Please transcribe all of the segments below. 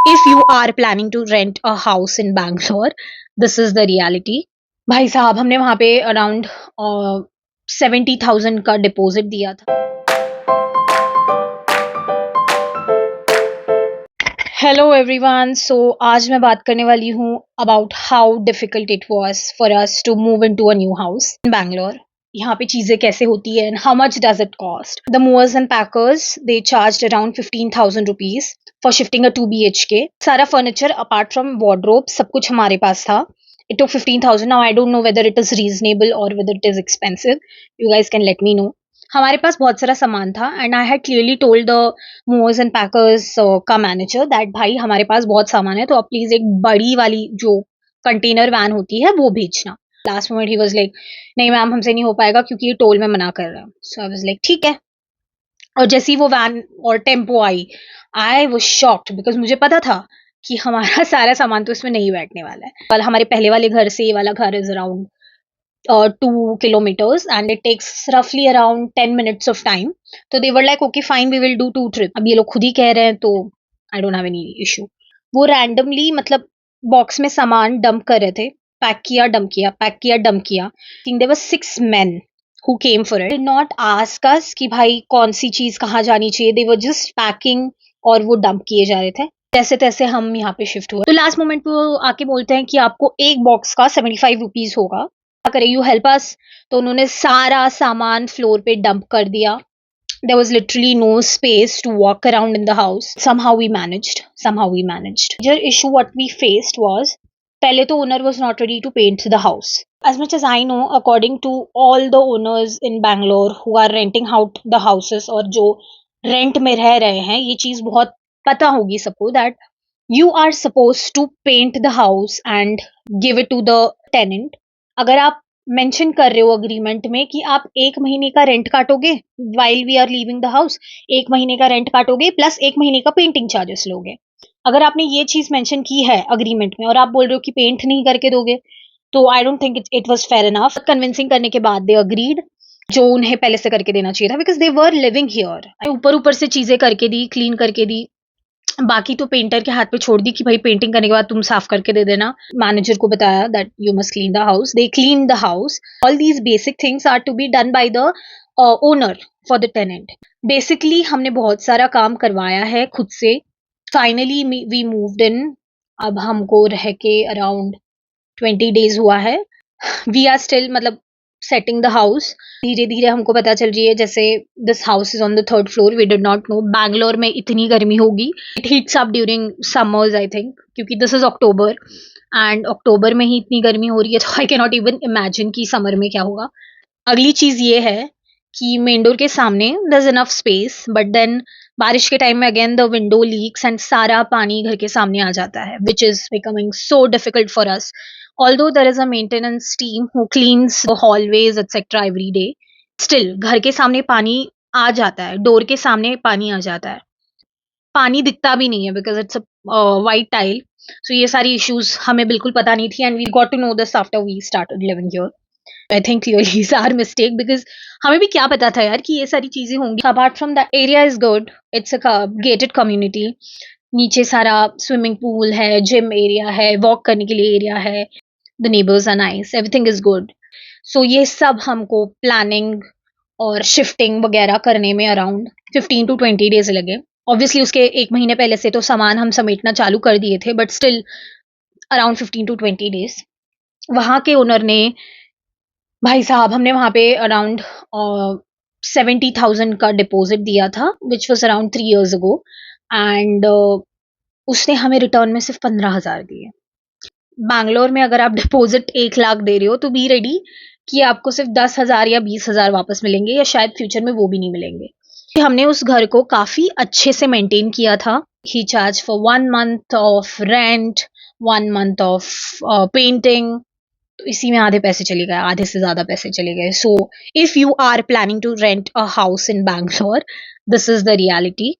If you are planning to rent a house in Bangalore, this is the reality. भाई साहब हमने वहाँ पे अराउंड 70,000 का डिपॉजिट दिया था. Hello everyone. सो आज मैं बात करने वाली हूँ about how difficult it was for us to move into a new house in Bangalore. यहाँ पे चीजें कैसे होती है and how much does it cost. The movers and packers they charged around 15,000 rupees for shifting a 2 BHK. सारा furniture apart from wardrobe सब कुछ हमारे पास था. It took 15,000. Now I don't know whether it is reasonable or whether it is expensive. You guys can let me know. हमारे पास बहुत सारा सामान था and I had clearly told the movers and packers का मैनेजर दैट भाई हमारे पास बहुत सामान है तो आप प्लीज एक बड़ी वाली जो कंटेनर वैन होती है वो भेजना. Last moment he was like नहीं मैम हमसे नहीं हो पाएगा क्योंकि ये टोल में मना कर रहा है. सो आई वाज लाइक ठीक है. और जैसे ही वो वैन और tempo I was shocked because मुझे पता था कि हमारा सारा सामान तो इसमें नहीं बैठने वाला है. कल हमारे पहले वाले घर से ये वाला घर is around 2 kilometers and it takes roughly around 10 minutes of time. तो they were like okay fine we will do 2 trips. अब ये लोग खुद ही कह रहे हैं तो I don't have any issue. वो randomly मतलब बॉक्स में सामान डंप कर रहे थे. पैक किया डंप किया पैक किया डंप किया. I think there were 6 men who came for it. Did not ask us कि भाई कौन सी चीज कहाँ जानी चाहिए. They were just packing और वो डंप किए जा रहे थे. तैसे तैसे हम यहाँ पे शिफ्ट हुए. तो लास्ट मोमेंट पे वो आके बोलते हैं कि आपको एक बॉक्स का 75 रुपीज होगा. करे यू हेल्प अस. तो उन्होंने सारा सामान फ्लोर पे डंप कर दिया. There was literally no space to walk around in the house. Somehow we managed. The issue what we faced was पहले तो owner was not ready to paint the house. As much as I know, according to all the owners in Bangalore who are renting out the houses और जो rent में रह रहे हैं ये चीज बहुत पता होगी सबको that you are supposed to paint the house and give it to the tenant. अगर आप मेंशन कर रहे हो अग्रीमेंट में कि आप 1 महीने का रेंट काटोगे while we are leaving the house, 1 महीने का रेंट काटोगे प्लस 1 महीने का पेंटिंग चार्जेस लोगे. अगर आपने ये चीज मेंशन की है अग्रीमेंट में और आप बोल रहे हो कि पेंट नहीं करके दोगे तो I don't think it was fair enough. Convincing करने के बाद दे अग्रीड जो उन्हें पहले से करके देना चाहिए था because they were living here. ऊपर ऊपर से चीजें करके दी, क्लीन करके दी. बाकी तो पेंटर के हाथ पे छोड़ दी कि भाई पेंटिंग करने के बाद तुम साफ करके दे देना. मैनेजर को बताया that you must clean the house. They clean the house. All these basic things are to be done by the owner for the tenant. Basically हमने बहुत सारा काम करवाया है खुद से. Finally we moved in. अब हमको रह के अराउंड 20 days हुआ है. वी आर स्टिल मतलब सेटिंग द हाउस. धीरे धीरे हमको पता चल रही है जैसे this house is on the 3rd floor. We did not know Bangalore में इतनी गर्मी होगी. It heats up during summers I think क्योंकि this is October and October में ही इतनी गर्मी हो रही है तो I can not even imagine कि समर में क्या होगा. अगली चीज ये है कि मेन डोर के सामने there is enough space but then बारिश के टाइम में again the window leaks and सारा पानी घर के सामने आ जाता है which is becoming so difficult for us. Although there is a maintenance team who cleans the hallways etc. every day, still घर के सामने पानी आ जाता है. डोर के सामने पानी आ जाता है. पानी दिखता भी नहीं है because it's white tile. So ये सारी इश्यूज हमें बिल्कुल पता नहीं थी and we got to know this after we started living here. I think clearly is our mistake because हमें भी क्या पता था यार कि ये सारी चीजें होंगी. Apart from the area is good. It's a gated community. नीचे सारा स्विमिंग पूल है, जिम एरिया है, वॉक करने के लिए एरिया है. The neighbors are nice, everything is good. So ये सब हमको प्लानिंग और शिफ्टिंग वगैरह करने में अराउंड 15 to 20 days लगे. ऑब्वियसली उसके 1 महीने पहले से तो सामान हम समेटना चालू कर दिए थे but still around 15 to 20 days. वहाँ के ओनर ने भाई साहब हमने वहाँ पे अराउंड 70,000 का डिपॉजिट दिया था which was around 3 years ago and उसने हमें रिटर्न में सिर्फ 15,000 दिए. बैंगलोर में अगर आप डिपॉजिट 1 लाख दे रहे हो तो बी रेडी कि आपको सिर्फ 10,000 या 20,000 वापस मिलेंगे या शायद फ्यूचर में वो भी नहीं मिलेंगे. हमने उस घर को काफी अच्छे से मेंटेन किया था. He charge for 1 month of rent, 1 month of painting. तो इसी में आधे पैसे चले गए, आधे से ज्यादा पैसे चले गए. So if you are planning to rent a house in Bangalore this is the reality.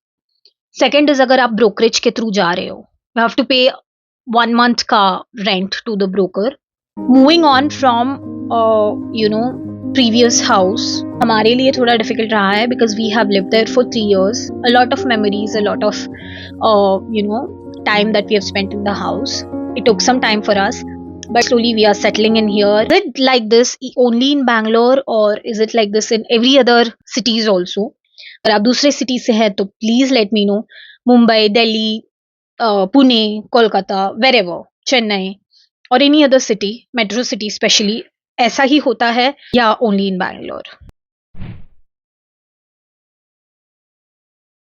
Second is अगर आप ब्रोकरेज के थ्रू जा रहे हो यू हैव टू पे 1 month का rent to the broker. Moving on from previous house हमारे लिए थोड़ा difficult रहा है because we have lived there for 3 years. A lot of memories, a lot of time that we have spent in the house. It took some time for us, but slowly we are settling in here. Is it like this only in Bangalore, or is it like this in every other cities also? अगर आप दूसरे city से हैं तो please let me know. Mumbai, Delhi, Pune, Kolkata, wherever, Chennai और any other city, metro city specially, ऐसा ही होता है या ओनली इन बैंगलोर?